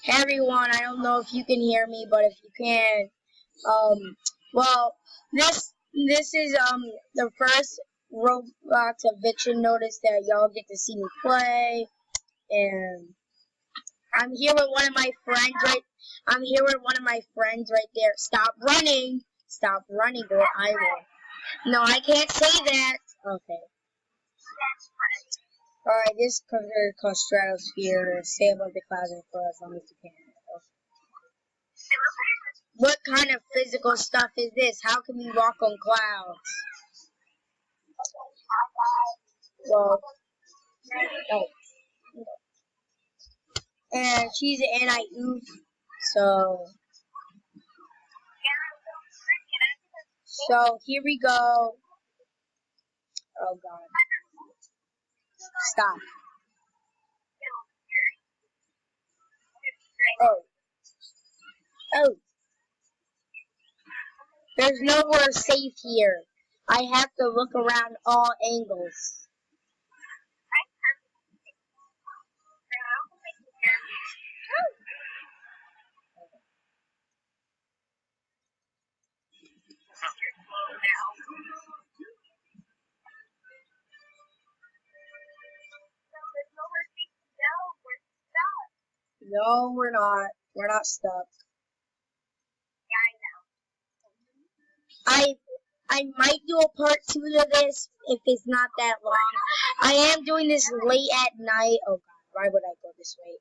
Hey everyone, I don't know if you can hear me, but if you can, well, this is the first Roblox eviction notice that y'all get to see me play, and I'm here with one of my friends right there. Stop running, or I will. No, I can't say that. Okay. Alright, this computer called Stratosphere. Stay above the clouds and for as long as you can. Okay. What kind of physical stuff is this? How can we walk on clouds? Well, oh. And she's an anti-oof, so here we go. Oh God. Stop. Oh. There's nowhere safe here. I have to look around all angles. No, we're not. We're not stuck. I might do a part 2 to this if it's not that long. I am doing this late at night. Oh God, why would I go this way?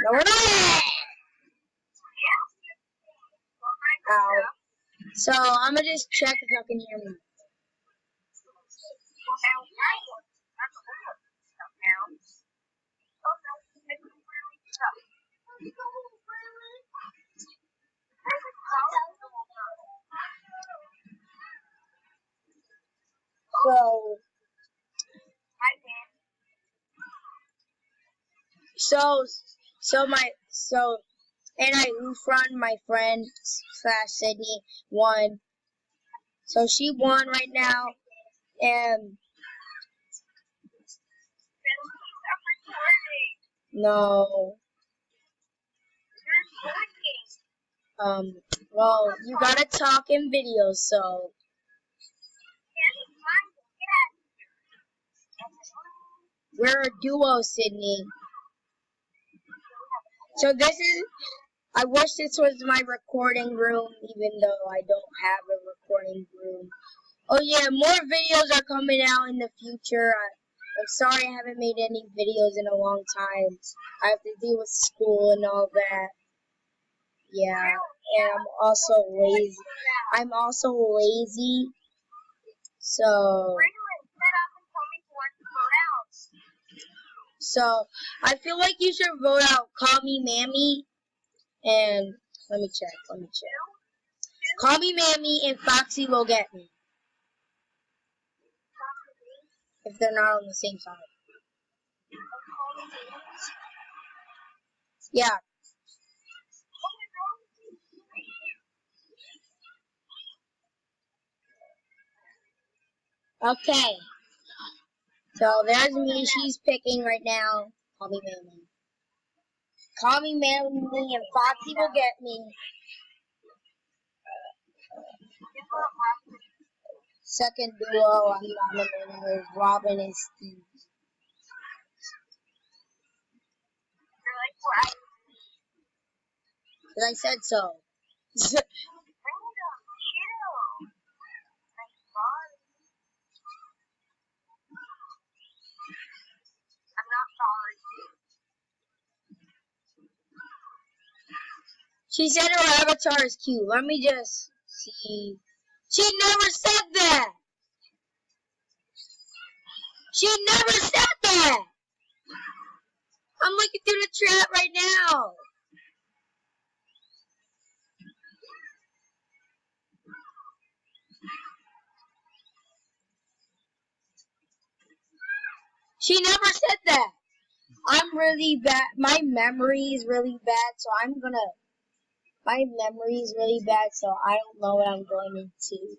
No, we're not. Ow. So I'm gonna just check if y'all can hear me. And I Ufron, my friend / Sydney, won. So she won right now, and no. Well, you gotta talk in videos, so. We're a duo, Sydney. So I wish this was my recording room, even though I don't have a recording room. Oh yeah, more videos are coming out in the future. I'm sorry I haven't made any videos in a long time. I have to deal with school and all that. Yeah, and I'm also lazy. So I feel like you should vote out Call Me Mammy and let me check. Call Me Mammy and Foxy Will Get Me. If they're not on the same side. Yeah. Okay. So there's me. She's picking right now. Call Me Mammy. Call Me Mammy and Foxy Will Get Me. Second duo I'm nominating is Robin and Steve. Because I said so. She said her avatar is cute. Let me just see. She never said that. She never said that. I'm looking through the chat right now. She never said that. I'm really bad. My memory is really bad, so my memory is really bad, so I don't know what I'm going into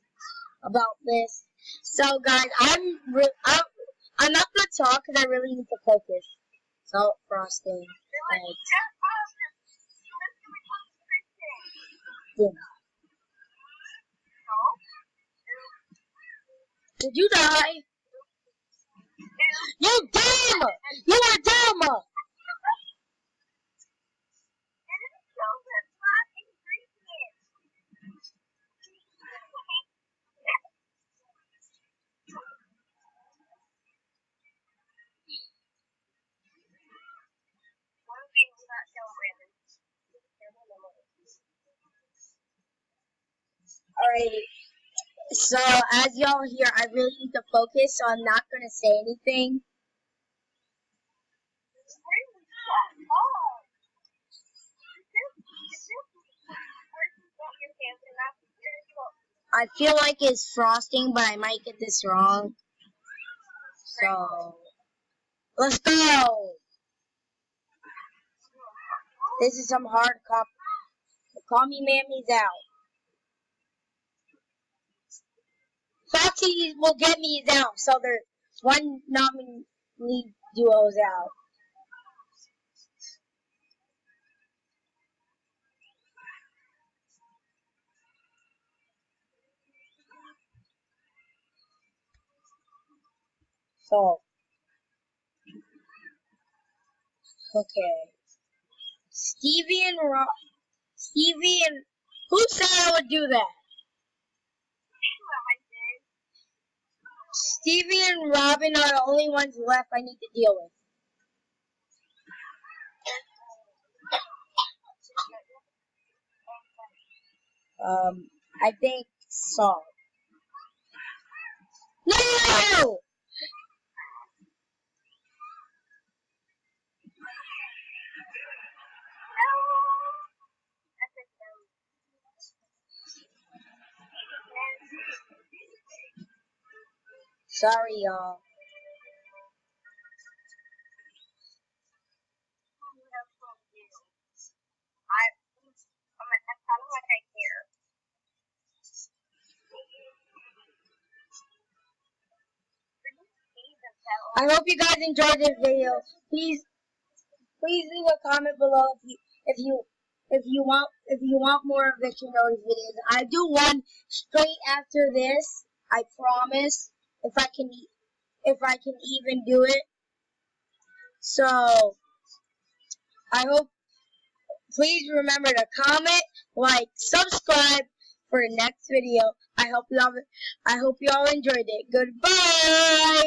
about this. So guys, I'm not gonna talk because I really need to focus. Salt frosting. Eggs. Did you die? You dumb! You are dumb! Alrighty. So, as y'all hear, I really need to focus, so I'm not going to say anything. I feel like it's frosting, but I might get this wrong. So, let's go! This is some hard cop. Call me Mammy's out. Foxy will get me out, so there's one nominee duo's out. So, okay. Stevie and who said I would do that? Stevie and Robin are the only ones left I need to deal with. I think so. No! Sorry, y'all. I hope you guys enjoyed this video. Please leave a comment below if you want more eviction notice videos. I do one straight after this. I promise. If I can even do it. So I hope. Please remember to comment, like, subscribe for the next video. I hope you all enjoyed it. Goodbye.